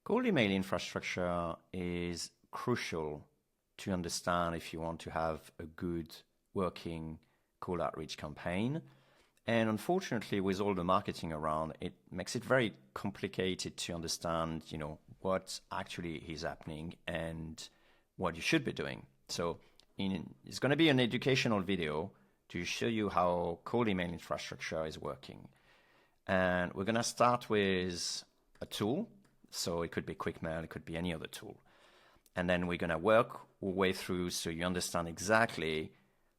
Cold email infrastructure is crucial to understand if you want to have a good working cold outreach campaign. And unfortunately, with all the marketing around, it makes it very complicated to understand, what actually is happening and what you should be doing. So it's going to be an educational video to show you how cold email infrastructure is working. And we're going to start with a tool. So it could be QuickMail, it could be any other tool. And then we're going to work our way through so you understand exactly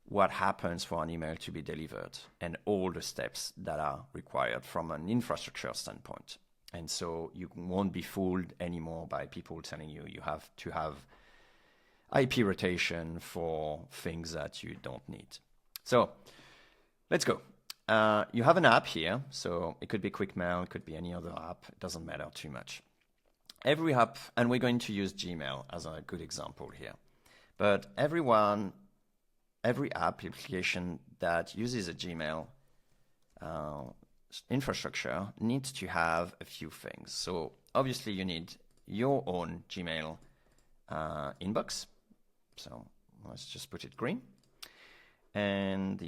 what happens for an email to be delivered and all the steps that are required from an infrastructure standpoint. And so you won't be fooled anymore by people telling you you have to have IP rotation for things that you don't need. So let's go. You have an app here, so it could be QuickMail, it could be any other app, it doesn't matter too much. Every app, and we're going to use Gmail as a good example here, but every application that uses a Gmail infrastructure needs to have a few things. So obviously you need your own Gmail inbox. So let's just put it green. And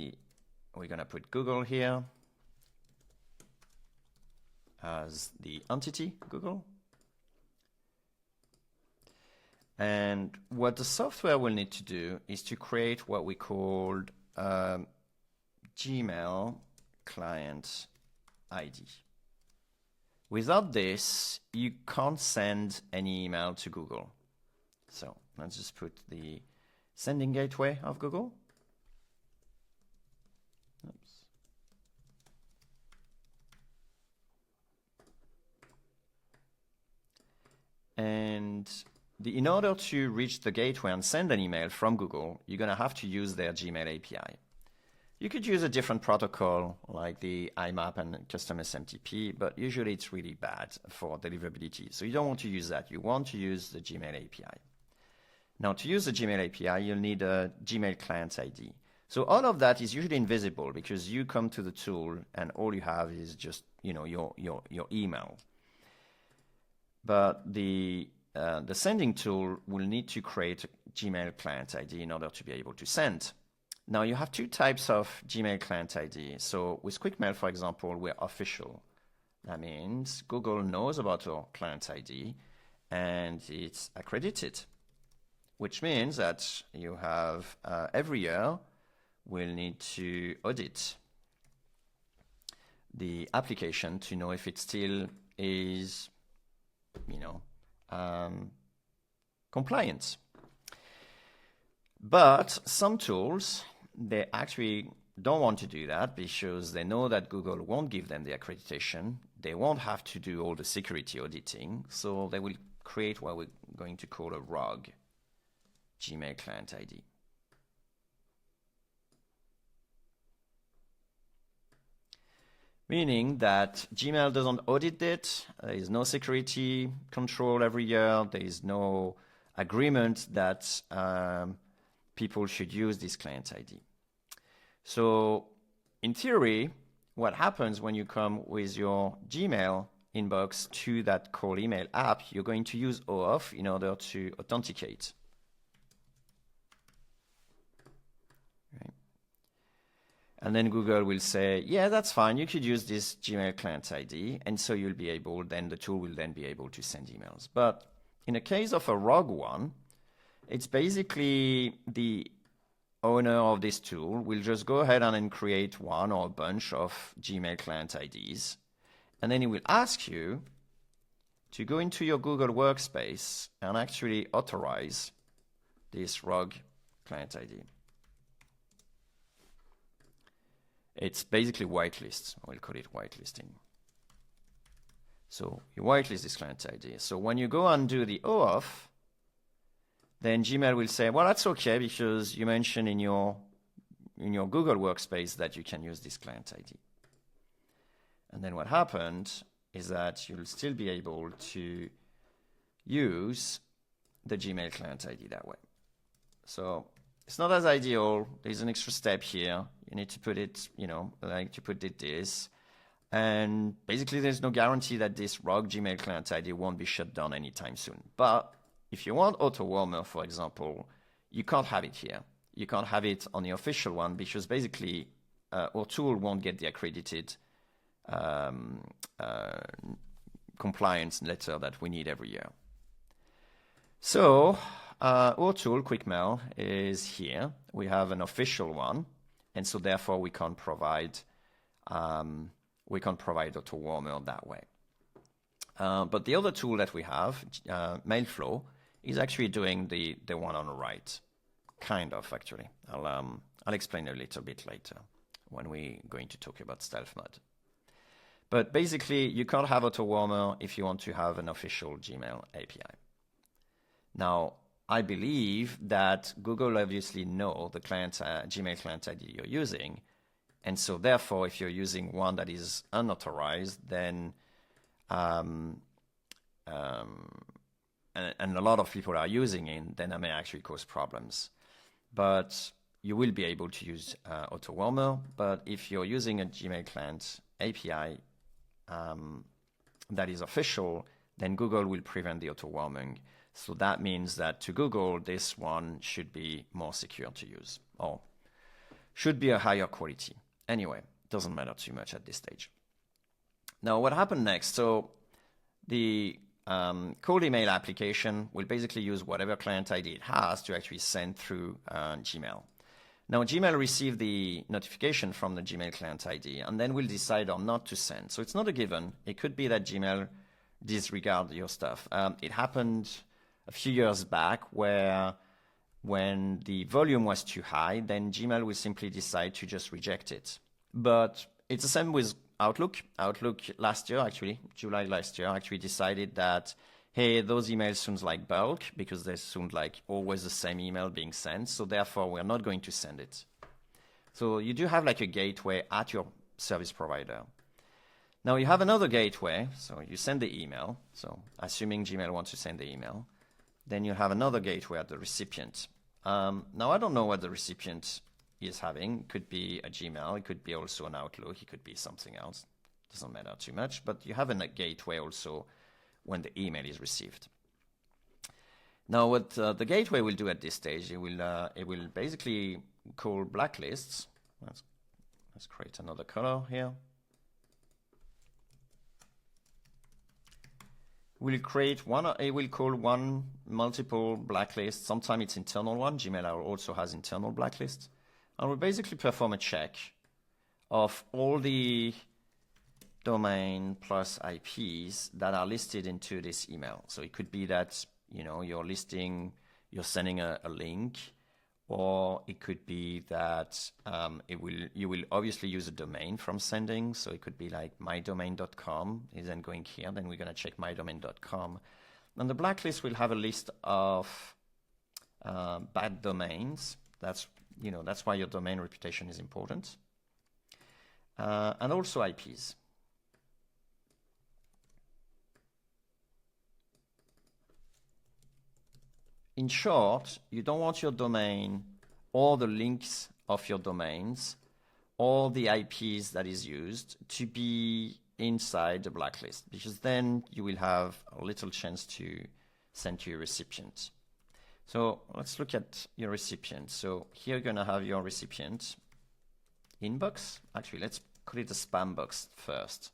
we're going to put Google here as the entity, Google. And what the software will need to do is to create what we called Gmail client ID. Without this, you can't send any email to Google. So let's just put the sending gateway of Google. Oops. And in order to reach the gateway and send an email from Google, you're going to have to use their Gmail API. You could use a different protocol like the IMAP and custom SMTP, but usually it's really bad for deliverability. So you don't want to use that. You want to use the Gmail API. Now, to use the Gmail API, you'll need a Gmail client ID. So all of that is usually invisible because you come to the tool and all you have is just your email. But the sending tool will need to create a Gmail client ID in order to be able to send. Now, you have two types of Gmail client ID. So with QuickMail, for example, we're official. That means Google knows about our client ID and it's accredited, which means that you have every year we'll need to audit the application to know if it still is, compliant. But some tools, they actually don't want to do that because they know that Google won't give them the accreditation. They won't have to do all the security auditing. So they will create what we're going to call a ROG, Gmail client ID. Meaning that Gmail doesn't audit it, there is no security control every year, there is no agreement that people should use this client ID. So in theory, what happens when you come with your Gmail inbox to that cold email app, you're going to use OAuth in order to authenticate. And then Google will say, yeah, that's fine. You could use this Gmail client ID. And so you'll be able, then the tool will then be able to send emails. But in a case of a ROG one, it's basically the owner of this tool will just go ahead and then create one or a bunch of Gmail client IDs. And then it will ask you to go into your Google Workspace and actually authorize this ROG client ID. It's basically whitelist. We'll call it whitelisting. So you whitelist this client ID. So when you go and do the OAuth, then Gmail will say, well, that's okay because you mentioned in your Google Workspace that you can use this client ID. And then what happened is that you'll still be able to use the Gmail client ID that way. So it's not as ideal. There's an extra step here. You need to put it, to put it this. And basically, there's no guarantee that this rogue Gmail client ID won't be shut down anytime soon. But if you want AutoWarmer, for example, you can't have it here. You can't have it on the official one because basically our tool won't get the accredited compliance letter that we need every year. So our tool, QuickMail, is here. We have an official one, and so therefore we can't provide AutoWarmer that way. But the other tool that we have, Mailflow, is actually doing the one on the right, kind of actually. I'll explain a little bit later when we're going to talk about stealth mode. But basically, you can't have AutoWarmer if you want to have an official Gmail API. Now, I believe that Google obviously know the Gmail client ID you're using, and so therefore, if you're using one that is unauthorized, then and a lot of people are using it, then that may actually cause problems. But you will be able to use AutoWarmer. But if you're using a Gmail client API that is official, then Google will prevent the auto-warming. So that means that to Google, this one should be more secure to use, or should be a higher quality. Anyway, doesn't matter too much at this stage. Now, what happened next? So the cold email application will basically use whatever client ID it has to actually send through Gmail. Now, Gmail received the notification from the Gmail client ID, and then will decide or not to send. So it's not a given. It could be that Gmail disregard your stuff. It happened a few years back where when the volume was too high, then Gmail will simply decide to just reject it. But it's the same with Outlook. Outlook last year, actually, July last year, actually decided that, hey, those emails sound like bulk because they sound like always the same email being sent. So therefore, we're not going to send it. So you do have like a gateway at your service provider. Now you have another gateway. So you send the email. So assuming Gmail wants to send the email, then you have another gateway at the recipient. Now I don't know what the recipient is having. It could be a Gmail. It could be also an Outlook. It could be something else. Doesn't matter too much. But you have a gateway also when the email is received. Now, what the gateway will do at this stage, it will basically call blacklists. Let's create another color here. We'll create one. It will call one multiple blacklist. Sometimes it's internal one. Gmail also has internal blacklists, and we'll basically perform a check of all the domain plus IPs that are listed into this email. So it could be that you're sending a link, or it could be that you will obviously use a domain from sending. So it could be like mydomain.com is then going here. Then we're going to check mydomain.com, and the blacklist will have a list of bad domains. That's why your domain reputation is important, and also IPs. In short, you don't want your domain or the links of your domains or the IPs that is used to be inside the blacklist, because then you will have a little chance to send to your recipient. So let's look at your recipient. So here you're going to have your recipient inbox. Actually, let's call it a spam box first.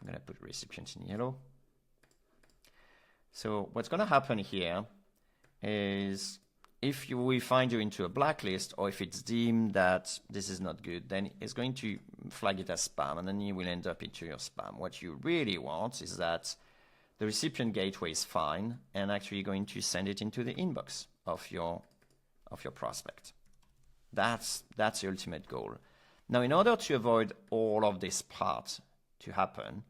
I'm going to put recipient in yellow. So what's going to happen here is if we find you into a blacklist, or if it's deemed that this is not good, then it's going to flag it as spam, and then you will end up into your spam. What you really want is that the recipient gateway is fine, and actually you're going to send it into the inbox of your prospect. That's the ultimate goal. Now, in order to avoid all of this part to happen,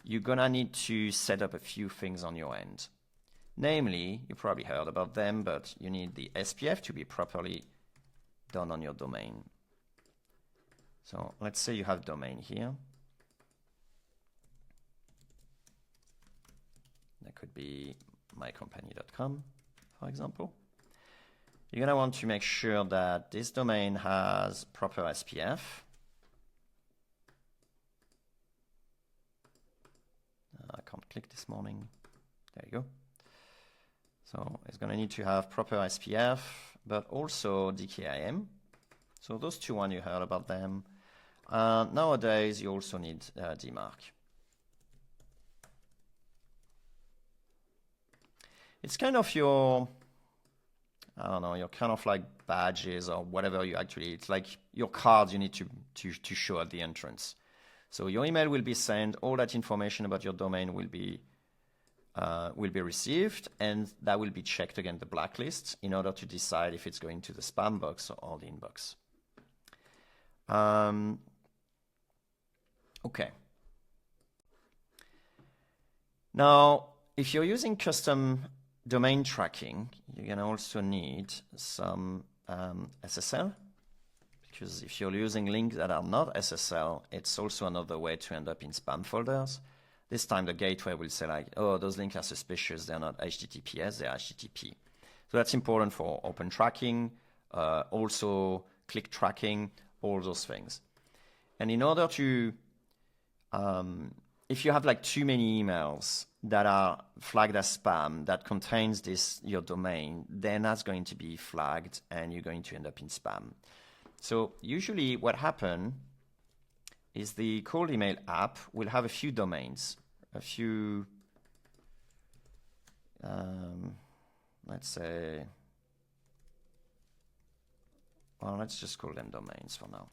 you're gonna need to set up a few things on your end. Namely, you probably heard about them, but you need the SPF to be properly done on your domain. So let's say you have domain here. That could be mycompany.com, for example. You're going to want to make sure that this domain has proper SPF. this morning. There you go. So it's going to need to have proper SPF, but also DKIM. So those two you heard about them. Nowadays, you also need DMARC. It's kind of your, I don't know, your kind of like badges or whatever you actually, it's like your cards you need to show at the entrance. So your email will be sent, all that information about your domain will be received, and that will be checked against the blacklist in order to decide if it's going to the spam box or the inbox. Okay. Now, if you're using custom domain tracking, you're going to also need some SSL, because if you're using links that are not SSL, it's also another way to end up in spam folders. This time the gateway will say like, oh, those links are suspicious, they're not HTTPS, they're HTTP. So that's important for open tracking, also click tracking, all those things. And in order to, if you have like too many emails that are flagged as spam that contains your domain, then that's going to be flagged and you're going to end up in spam. So usually what happens is the cold email app will have a few domains, a few, let's say, well, let's just call them domains for now.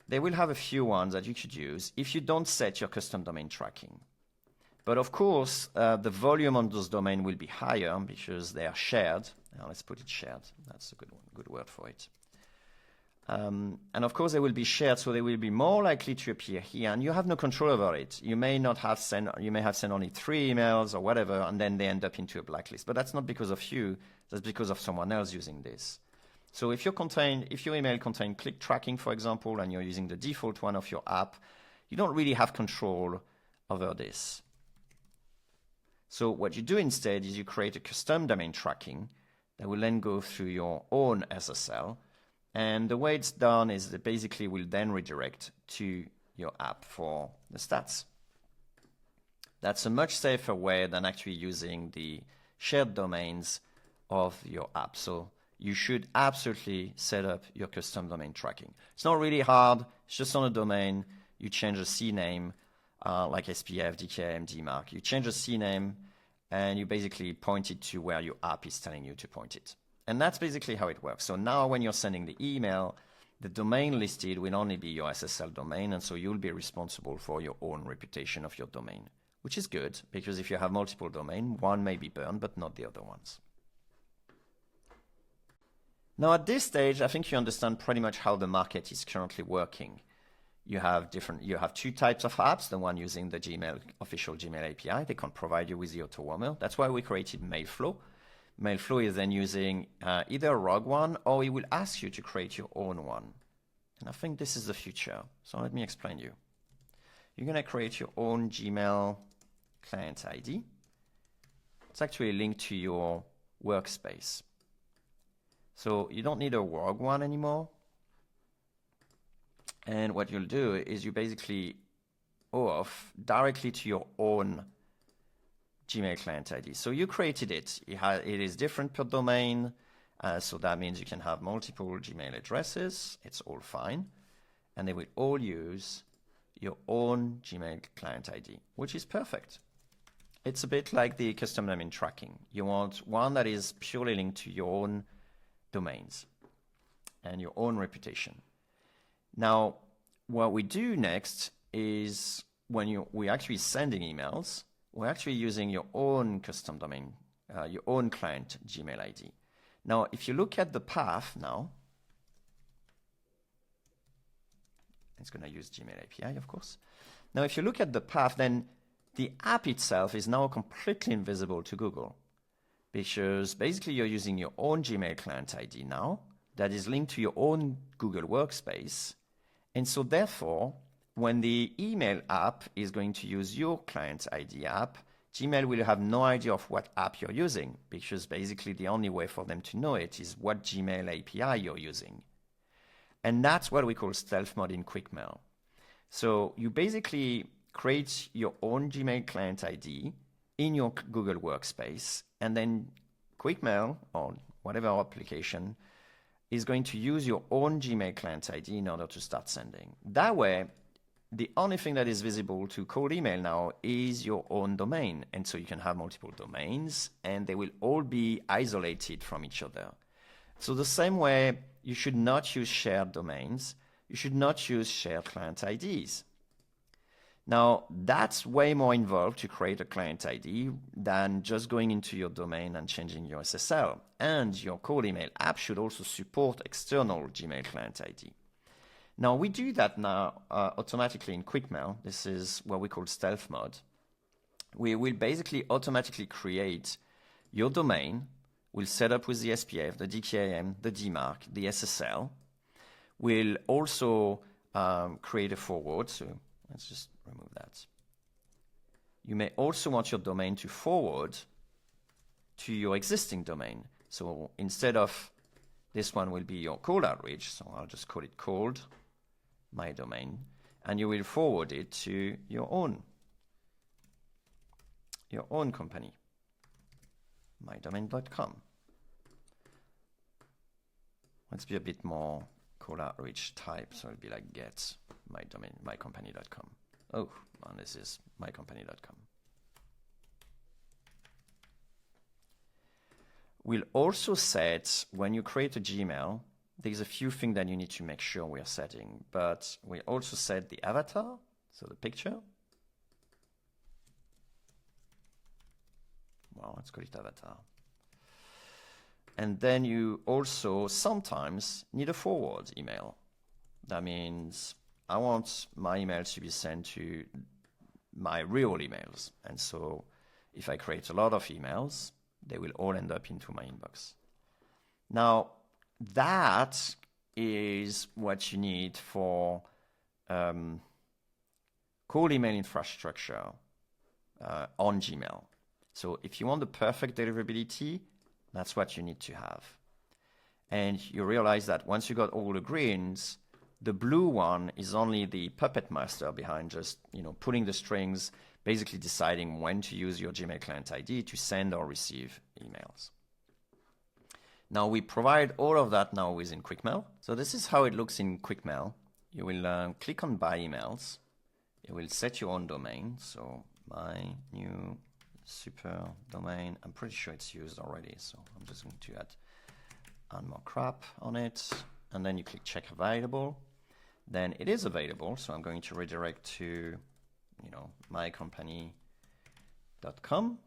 They will have a few ones that you could use if you don't set your custom domain tracking. But of course, the volume on those domains will be higher because they are shared. Now let's put it shared. That's a good word for it. And of course, they will be shared, so they will be more likely to appear here, and you have no control over it. You may have sent only 3 emails or whatever, and then they end up into a blacklist. But that's not because of you. That's because of someone else using this. So if your email contains click tracking, for example, and you're using the default one of your app, you don't really have control over this. So what you do instead is you create a custom domain tracking that will then go through your own SSL. And the way it's done is that basically will then redirect to your app for the stats. That's a much safer way than actually using the shared domains of your app. So you should absolutely set up your custom domain tracking. It's not really hard. It's just on a domain. You change a CNAME, like SPF, DKIM, DMARC. You change a CNAME, and you basically point it to where your app is telling you to point it. And that's basically how it works. So now when you're sending the email, the domain listed will only be your SSL domain, and so you'll be responsible for your own reputation of your domain, which is good, because if you have multiple domains, one may be burned, but not the other ones. Now at this stage, I think you understand pretty much how the market is currently working. You have 2 types of apps, the one using the official Gmail API. They can provide you with the auto-warmer. That's why we created Mailflow. Mailflow is then using either a Rogue One, or it will ask you to create your own one. And I think this is the future. So let me explain to you. You're going to create your own Gmail client ID. It's actually linked to your workspace. So you don't need a Rogue One anymore. And what you'll do is you basically off directly to your own Gmail client ID. So you created it. It is different per domain. So that means you can have multiple Gmail addresses. It's all fine. And they will all use your own Gmail client ID, which is perfect. It's a bit like the custom domain tracking. You want one that is purely linked to your own domains and your own reputation. Now, what we do next is when we're actually sending emails, we're actually using your own custom domain, your own client Gmail ID. Now, if you look at the path now, it's going to use Gmail API, of course. Now, if you look at the path, then the app itself is now completely invisible to Google, because basically you're using your own Gmail client ID now that is linked to your own Google Workspace. And so therefore, when the email app is going to use your client ID app, Gmail will have no idea of what app you're using, because basically the only way for them to know it is what Gmail API you're using. And that's what we call stealth mode in QuickMail. So you basically create your own Gmail client ID in your Google Workspace, and then QuickMail or whatever application is going to use your own Gmail client ID in order to start sending. That way, the only thing that is visible to cold email now is your own domain. And so you can have multiple domains and they will all be isolated from each other. So the same way, you should not use shared domains. You should not use shared client IDs. Now, that's way more involved to create a client ID than just going into your domain and changing your SSL. And your cold email app should also support external Gmail client ID. Now, we do that now automatically in QuickMail. This is what we call stealth mode. We will basically automatically create your domain. We'll set up with the SPF, the DKIM, the DMARC, the SSL. We'll also create a forward. So let's just remove that. You may also want your domain to forward to your existing domain. So instead of this one will be your cold outreach, so I'll just call it cold, my domain, and you will forward it to your own company, mydomain.com. Let's be a bit more cold outreach type, so it'll be like get my domain, mycompany.com. Oh, and this is mycompany.com. We'll also set, when you create a Gmail, there's a few things that you need to make sure we are setting, but we also set the avatar, so the picture. Well, let's call it avatar. And then you also sometimes need a forward email. That means I want my emails to be sent to my real emails. And so if I create a lot of emails, they will all end up into my inbox. Now, that is what you need for cold email infrastructure on Gmail. So if you want the perfect deliverability, that's what you need to have. And you realize that once you got all the greens, the blue one is only the puppet master behind just, pulling the strings, basically deciding when to use your Gmail client ID to send or receive emails. Now we provide all of that now within QuickMail. So this is how it looks in QuickMail. You will click on Buy Emails. You will set your own domain. So my new super domain. I'm pretty sure it's used already, so I'm just going to add more crap on it. And then you click Check Available. Then it is available, so I'm going to redirect to, mycompany.com.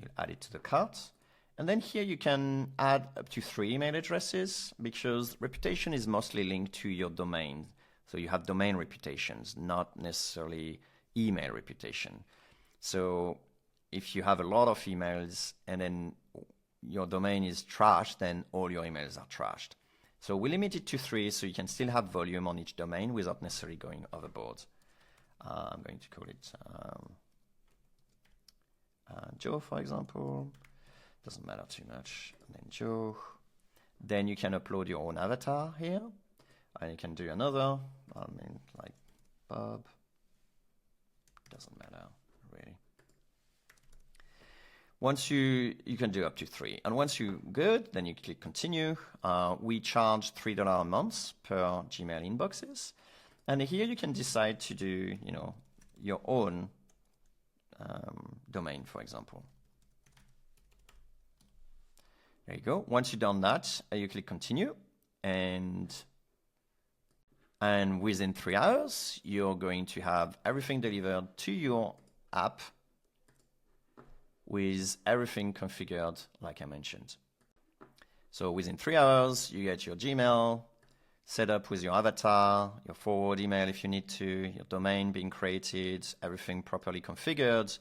You'll add it to the cart. And then here you can add up to 3 email addresses because reputation is mostly linked to your domain. So you have domain reputations, not necessarily email reputation. So if you have a lot of emails and then your domain is trashed, then all your emails are trashed. So we limit it to 3 so you can still have volume on each domain without necessarily going overboard. I'm going to call it Joe, for example. Doesn't matter too much. And then Joe. Then you can upload your own avatar here. And you can do another. Like Bob. Doesn't matter, really. Once you can do up to 3. And once you're good, then you click Continue. We charge $3 a month per Gmail inboxes. And here you can decide to do, your own domain, for example. There you go. Once you've done that, you click Continue. And within 3 hours, you're going to have everything delivered to your app with everything configured like I mentioned. So within 3 hours, you get your Gmail set up with your avatar, your forward email if you need to, your domain being created, everything properly configured,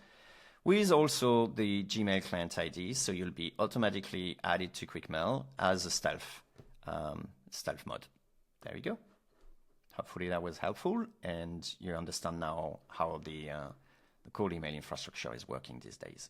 with also the Gmail client ID, so you'll be automatically added to QuickMail as a stealth mode. There you go. Hopefully that was helpful, and you understand now how the cold email infrastructure is working these days.